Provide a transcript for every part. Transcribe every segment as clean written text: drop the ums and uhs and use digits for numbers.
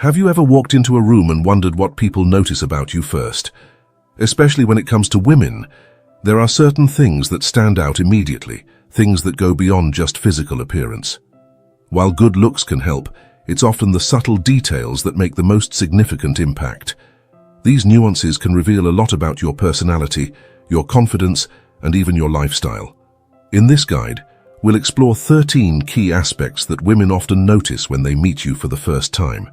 Have you ever walked into a room and wondered what people notice about you first? Especially when it comes to women, there are certain things that stand out immediately, things that go beyond just physical appearance. While good looks can help, it's often the subtle details that make the most significant impact. These nuances can reveal a lot about your personality, your confidence, and even your lifestyle. In this guide, we'll explore 13 key aspects that women often notice when they meet you for the first time.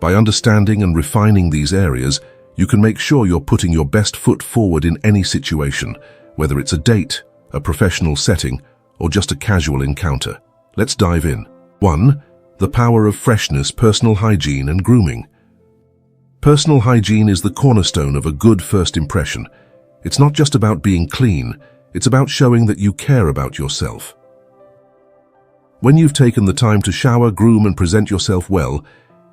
By understanding and refining these areas, you can make sure you're putting your best foot forward in any situation, whether it's a date, a professional setting, or just a casual encounter. Let's dive in. 1. The power of freshness, personal hygiene, and grooming. Personal hygiene is the cornerstone of a good first impression. It's not just about being clean, it's about showing that you care about yourself. When you've taken the time to shower, groom, and present yourself well,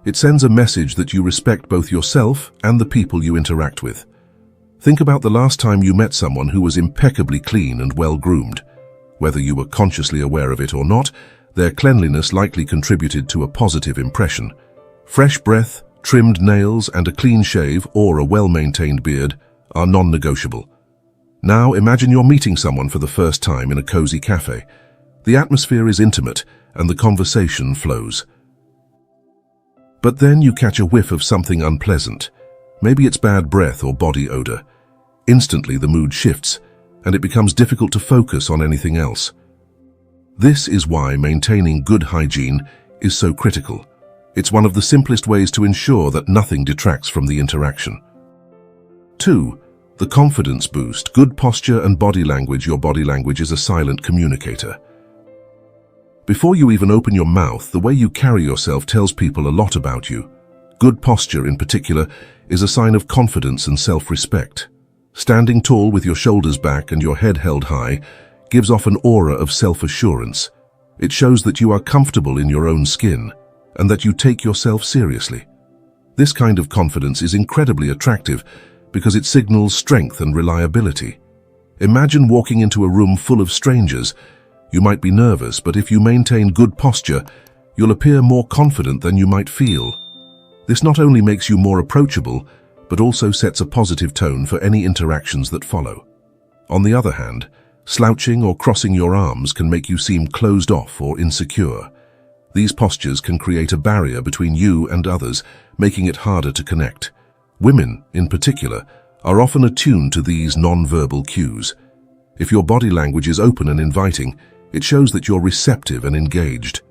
it sends a message that you respect both yourself and the people you interact with. Think about the last time you met someone who was impeccably clean and well-groomed. Whether you were consciously aware of it or not, their cleanliness likely contributed to a positive impression. Fresh breath, trimmed nails, and a clean shave or a well-maintained beard are non-negotiable. Now imagine you're meeting someone for the first time in a cozy cafe. The atmosphere is intimate and the conversation flows. But then you catch a whiff of something unpleasant. Maybe it's bad breath or body odor. Instantly the mood shifts, and it becomes difficult to focus on anything else. This is why maintaining good hygiene is so critical. It's one of the simplest ways to ensure that nothing detracts from the interaction. 2. The confidence boost. Good posture and body language. Your body language is a silent communicator. Before you even open your mouth, the way you carry yourself tells people a lot about you. Good posture, in particular, is a sign of confidence and self-respect. Standing tall with your shoulders back and your head held high gives off an aura of self-assurance. It shows that you are comfortable in your own skin and that you take yourself seriously. This kind of confidence is incredibly attractive because it signals strength and reliability. Imagine walking into a room full of strangers. You might be nervous, but if you maintain good posture, you'll appear more confident than you might feel. This not only makes you more approachable, but also sets a positive tone for any interactions that follow. On the other hand, slouching or crossing your arms can make you seem closed off or insecure. These postures can create a barrier between you and others, making it harder to connect. Women, in particular, are often attuned to these non-verbal cues. If your body language is open and inviting, it shows that you're receptive and engaged.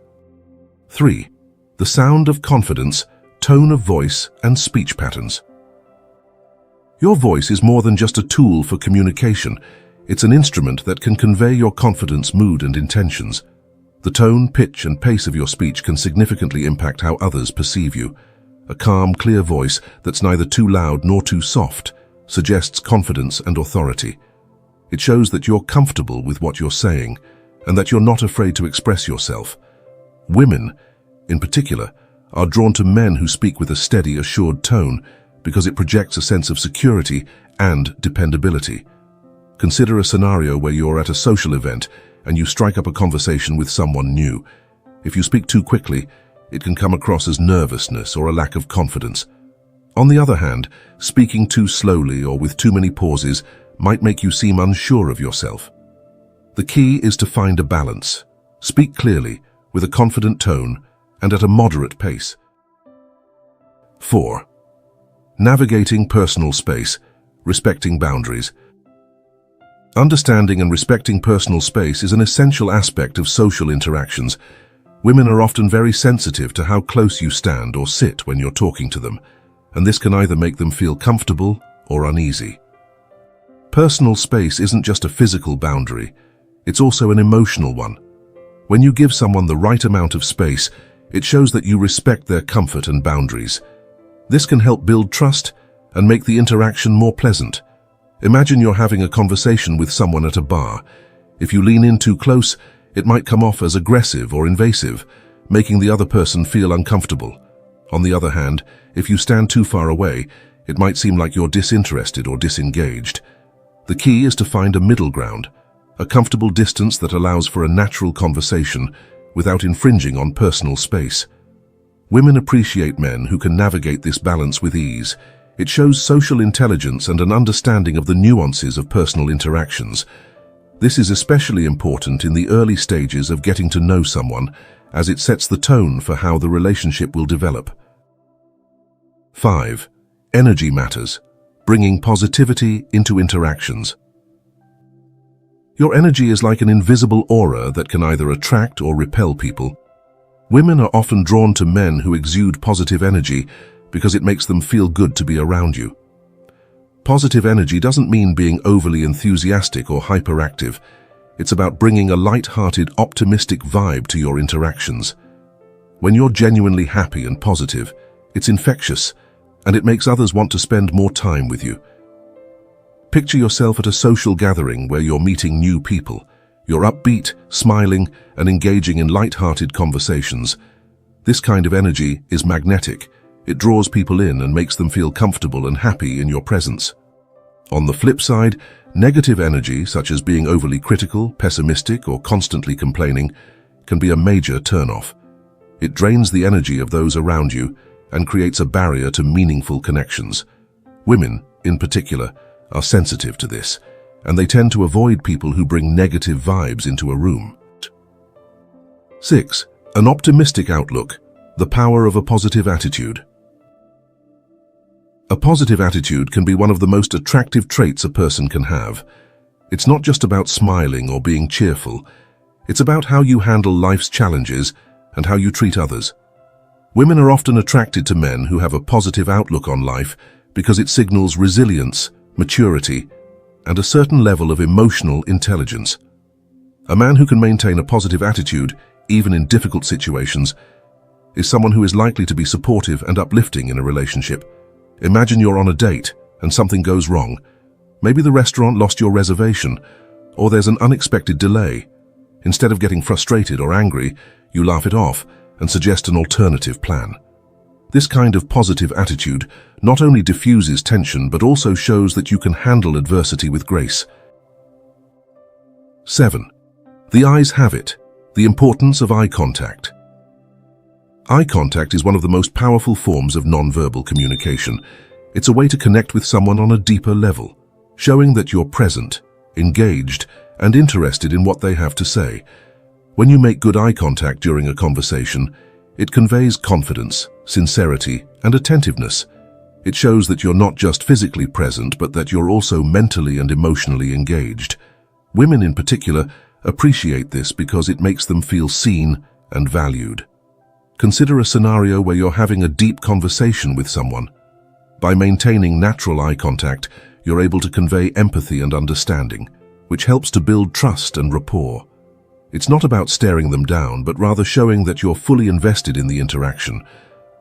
3. The sound of confidence, tone of voice, and speech patterns. Your voice is more than just a tool for communication. It's an instrument that can convey your confidence, mood, and intentions. The tone, pitch, and pace of your speech can significantly impact how others perceive you. A calm, clear voice that's neither too loud nor too soft suggests confidence and authority. It shows that you're comfortable with what you're saying and that you're not afraid to express yourself. Women, in particular, are drawn to men who speak with a steady, assured tone because it projects a sense of security and dependability. Consider a scenario where you're at a social event and you strike up a conversation with someone new. If you speak too quickly, it can come across as nervousness or a lack of confidence. On the other hand, speaking too slowly or with too many pauses might make you seem unsure of yourself. The key is to find a balance. Speak clearly, with a confident tone, and at a moderate pace. 4. Navigating personal space, respecting boundaries. Understanding and respecting personal space is an essential aspect of social interactions. Women are often very sensitive to how close you stand or sit when you're talking to them, and this can either make them feel comfortable or uneasy. Personal space isn't just a physical boundary, it's also an emotional one. When you give someone the right amount of space, it shows that you respect their comfort and boundaries. This can help build trust and make the interaction more pleasant. Imagine you're having a conversation with someone at a bar. If you lean in too close, it might come off as aggressive or invasive, making the other person feel uncomfortable. On the other hand, if you stand too far away, it might seem like you're disinterested or disengaged. The key is to find a middle ground, a comfortable distance that allows for a natural conversation without infringing on personal space. Women appreciate men who can navigate this balance with ease. It shows social intelligence and an understanding of the nuances of personal interactions. This is especially important in the early stages of getting to know someone, as it sets the tone for how the relationship will develop. 5. Energy matters, bringing positivity into interactions. Your energy is like an invisible aura that can either attract or repel people. Women are often drawn to men who exude positive energy because it makes them feel good to be around you. Positive energy doesn't mean being overly enthusiastic or hyperactive. It's about bringing a light-hearted, optimistic vibe to your interactions. When you're genuinely happy and positive, it's infectious, and it makes others want to spend more time with you. Picture yourself at a social gathering where you're meeting new people. You're upbeat, smiling, and engaging in light-hearted conversations. This kind of energy is magnetic. It draws people in and makes them feel comfortable and happy in your presence. On the flip side, negative energy, such as being overly critical, pessimistic, or constantly complaining, can be a major turn-off. It drains the energy of those around you and creates a barrier to meaningful connections. Women, in particular, are sensitive to this, and they tend to avoid people who bring negative vibes into a room. 6. An optimistic outlook, the power of a positive attitude. A positive attitude can be one of the most attractive traits a person can have. It's not just about smiling or being cheerful. It's about how you handle life's challenges and how you treat others. Women are often attracted to men who have a positive outlook on life because it signals resilience, maturity, and a certain level of emotional intelligence. A man who can maintain a positive attitude, even in difficult situations, is someone who is likely to be supportive and uplifting in a relationship. Imagine you're on a date and something goes wrong. Maybe the restaurant lost your reservation, or there's an unexpected delay. Instead of getting frustrated or angry, you laugh it off and suggest an alternative plan. This kind of positive attitude not only diffuses tension but also shows that you can handle adversity with grace. 7. The eyes have it. The importance of eye contact. Eye contact is one of the most powerful forms of nonverbal communication. It's a way to connect with someone on a deeper level, showing that you're present, engaged, and interested in what they have to say. When you make good eye contact during a conversation, it conveys confidence, sincerity, and attentiveness. It shows that you're not just physically present, but that you're also mentally and emotionally engaged. Women in particular appreciate this because it makes them feel seen and valued. Consider a scenario where you're having a deep conversation with someone. By maintaining natural eye contact, you're able to convey empathy and understanding, which helps to build trust and rapport. It's not about staring them down, but rather showing that you're fully invested in the interaction.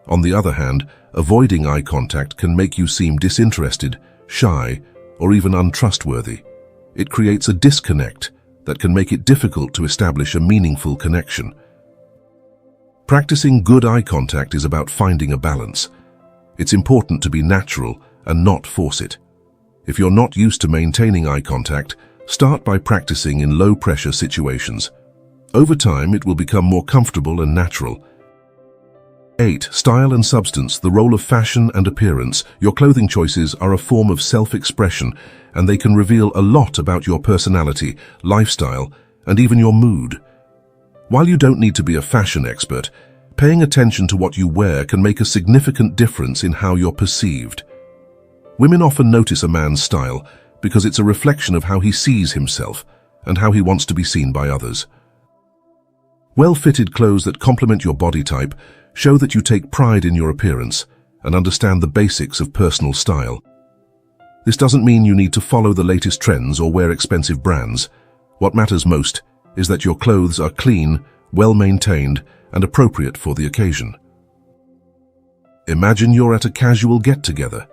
On the other hand, avoiding eye contact can make you seem disinterested, shy, or even untrustworthy. It creates a disconnect that can make it difficult to establish a meaningful connection. Practicing good eye contact is about finding a balance. It's important to be natural and not force it. If you're not used to maintaining eye contact, start by practicing in low-pressure situations. Over time, it will become more comfortable and natural. 8. Style and substance, the role of fashion and appearance. Your clothing choices are a form of self-expression, and they can reveal a lot about your personality, lifestyle, and even your mood. While you don't need to be a fashion expert, paying attention to what you wear can make a significant difference in how you're perceived. Women often notice a man's style because it's a reflection of how he sees himself and how he wants to be seen by others. Well-fitted clothes that complement your body type show that you take pride in your appearance and understand the basics of personal style. This doesn't mean you need to follow the latest trends or wear expensive brands. What matters most is that your clothes are clean, well-maintained, and appropriate for the occasion. Imagine you're at a casual get-together,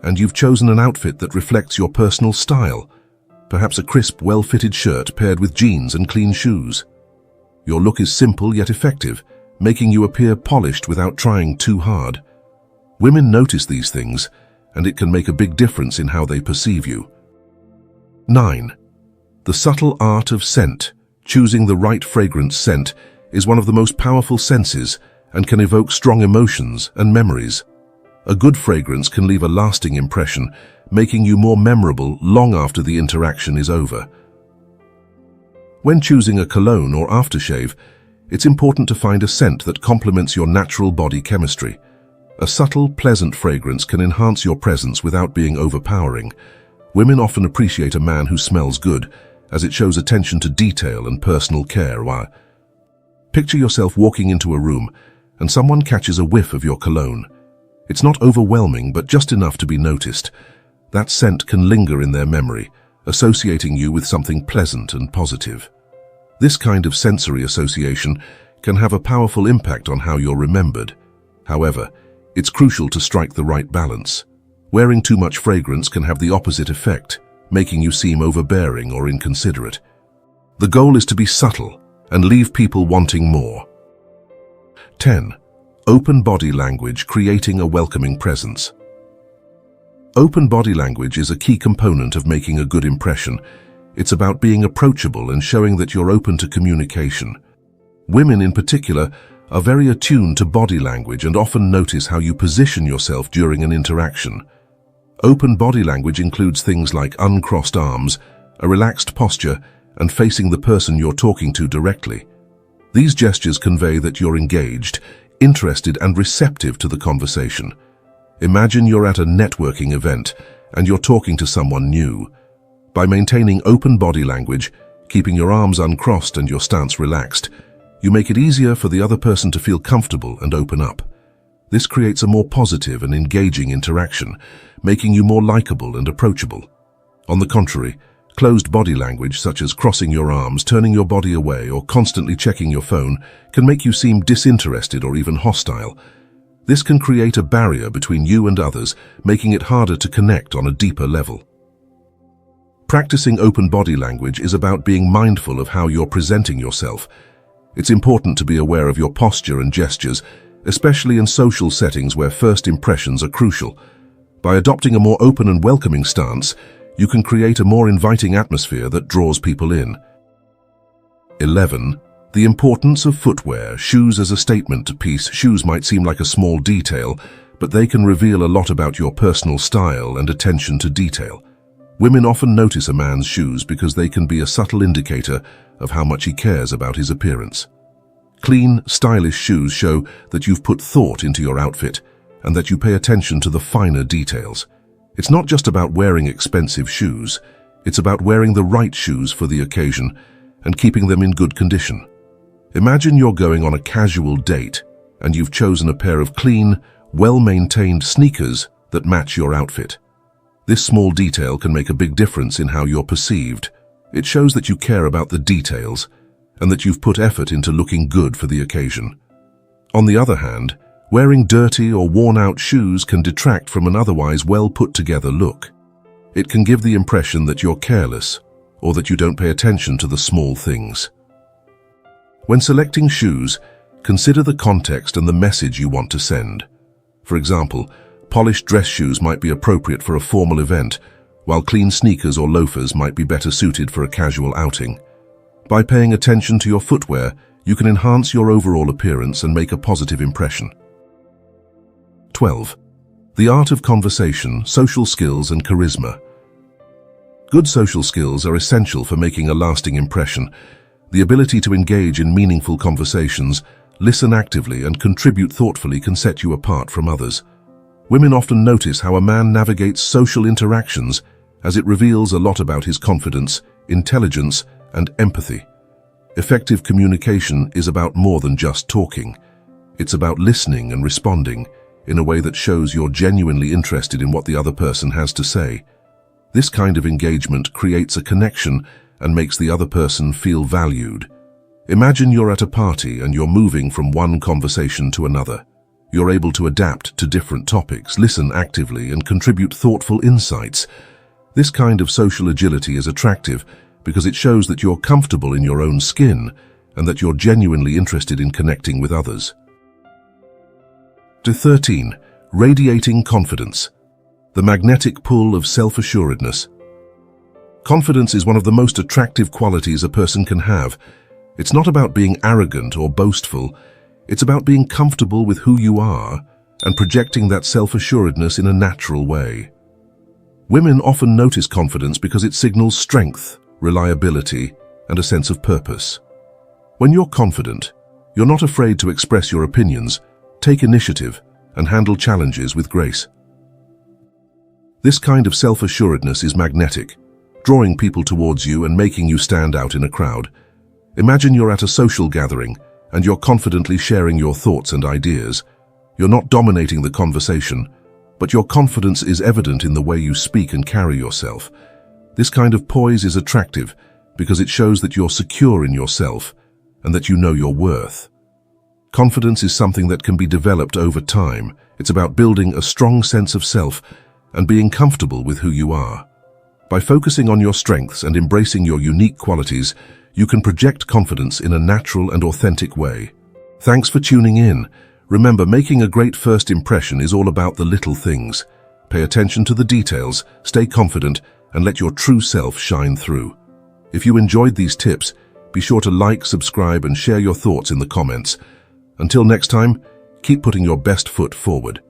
and you've chosen an outfit that reflects your personal style, perhaps a crisp, well-fitted shirt paired with jeans and clean shoes. Your look is simple yet effective, making you appear polished without trying too hard. Women notice these things, and it can make a big difference in how they perceive you. 9. The subtle art of scent. Choosing the right fragrance scent is one of the most powerful senses, and can evoke strong emotions and memories. A good fragrance can leave a lasting impression, making you more memorable long after the interaction is over. When choosing a cologne or aftershave, it's important to find a scent that complements your natural body chemistry. A subtle, pleasant fragrance can enhance your presence without being overpowering. Women often appreciate a man who smells good, as it shows attention to detail and personal care. Picture yourself walking into a room, and someone catches a whiff of your cologne. It's not overwhelming, but just enough to be noticed. That scent can linger in their memory, associating you with something pleasant and positive. This kind of sensory association can have a powerful impact on how you're remembered. However, it's crucial to strike the right balance. Wearing too much fragrance can have the opposite effect, making you seem overbearing or inconsiderate. The goal is to be subtle and leave people wanting more. 10. Open body language, creating a welcoming presence. Open body language is a key component of making a good impression. It's about being approachable and showing that you're open to communication. Women in particular are very attuned to body language and often notice how you position yourself during an interaction. Open body language includes things like uncrossed arms, a relaxed posture, and facing the person you're talking to directly. These gestures convey that you're engaged, interested, and receptive to the conversation. Imagine you're at a networking event and you're talking to someone new. By maintaining open body language, keeping your arms uncrossed and your stance relaxed, you make it easier for the other person to feel comfortable and open up. This creates a more positive and engaging interaction, making you more likable and approachable. On the contrary, closed body language such as crossing your arms, turning your body away, or constantly checking your phone can make you seem disinterested or even hostile. This can create a barrier between you and others, making it harder to connect on a deeper level. Practicing open body language is about being mindful of how you're presenting yourself. It's important to be aware of your posture and gestures, especially in social settings where first impressions are crucial. By adopting a more open and welcoming stance, you can create a more inviting atmosphere that draws people in. 11. The importance of footwear, shoes as a statement piece. Shoes might seem like a small detail, but they can reveal a lot about your personal style and attention to detail. Women often notice a man's shoes because they can be a subtle indicator of how much he cares about his appearance. Clean, stylish shoes show that you've put thought into your outfit and that you pay attention to the finer details. It's not just about wearing expensive shoes, it's about wearing the right shoes for the occasion and keeping them in good condition. Imagine you're going on a casual date and you've chosen a pair of clean, well-maintained sneakers that match your outfit. This small detail can make a big difference in how you're perceived. It shows that you care about the details and that you've put effort into looking good for the occasion. On the other hand, wearing dirty or worn-out shoes can detract from an otherwise well-put-together look. It can give the impression that you're careless or that you don't pay attention to the small things. When selecting shoes, consider the context and the message you want to send. For example, polished dress shoes might be appropriate for a formal event, while clean sneakers or loafers might be better suited for a casual outing. By paying attention to your footwear, you can enhance your overall appearance and make a positive impression. 12. The art of conversation, social skills, and charisma. Good social skills are essential for making a lasting impression. The ability to engage in meaningful conversations, listen actively, and contribute thoughtfully can set you apart from others. Women often notice how a man navigates social interactions, as it reveals a lot about his confidence, intelligence, and empathy. Effective communication is about more than just talking. It's about listening and responding in a way that shows you're genuinely interested in what the other person has to say. This kind of engagement creates a connection and makes the other person feel valued. Imagine you're at a party and you're moving from one conversation to another. You're able to adapt to different topics, listen actively, and contribute thoughtful insights. This kind of social agility is attractive because it shows that you're comfortable in your own skin and that you're genuinely interested in connecting with others. 13. Radiating confidence. The magnetic pull of self-assuredness. Confidence is one of the most attractive qualities a person can have. It's not about being arrogant or boastful. It's about being comfortable with who you are and projecting that self-assuredness in a natural way. Women often notice confidence because it signals strength, reliability, and a sense of purpose. When you're confident, you're not afraid to express your opinions, take initiative, and handle challenges with grace. This kind of self-assuredness is magnetic, drawing people towards you and making you stand out in a crowd. Imagine you're at a social gathering and you're confidently sharing your thoughts and ideas. You're not dominating the conversation, but your confidence is evident in the way you speak and carry yourself. This kind of poise is attractive because it shows that you're secure in yourself and that you know your worth. Confidence is something that can be developed over time. It's about building a strong sense of self and being comfortable with who you are. By focusing on your strengths and embracing your unique qualities, you can project confidence in a natural and authentic way. Thanks for tuning in. Remember, making a great first impression is all about the little things. Pay attention to the details, stay confident, and let your true self shine through. If you enjoyed these tips, be sure to like, subscribe, and share your thoughts in the comments. Until next time, keep putting your best foot forward.